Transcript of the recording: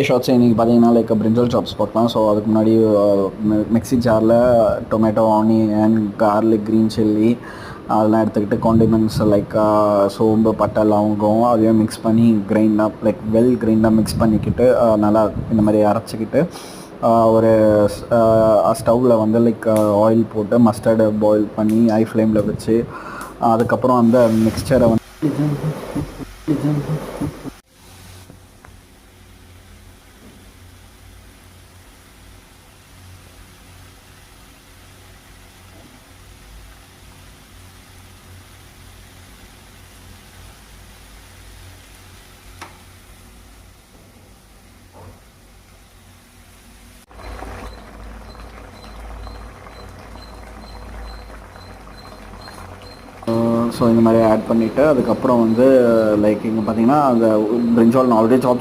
Shorts இன்றைக்கி பார்த்தீங்கன்னா like பிரிஞ்சால் chops பார்க்கலாம். ஸோ அதுக்கு முன்னாடி மிக்ஸி ஜாரில் tomato, onion, garlic, green chilli அதெல்லாம் எடுத்துக்கிட்டு காண்டிமெண்ட்ஸ் லைக் சோம்பு, பட்டை, லவங்கம் அதையும் மிக்ஸ் பண்ணி கிரைண்டாக லைக் கிரைண்டாக மிக்ஸ் பண்ணிக்கிட்டு நல்லா இந்த மாதிரி அரைச்சிக்கிட்டு ஒரு ஸ்டவ்வில் வந்து லைக் ஆயில் போட்டு மஸ்டர்டை பாயில் பண்ணி ஹை ஃப்ளேமில் வச்சு அதுக்கப்புறம் அந்த மிக்சரை வந்து ஸோ இந்த மாதிரி ஆட் பண்ணிவிட்டு அதுக்கப்புறம் வந்து லைக் இங்கே பார்த்தீங்கன்னா அந்த பிரிஞ்சால் நான் ஆல்ரெடி சாப்ஸ்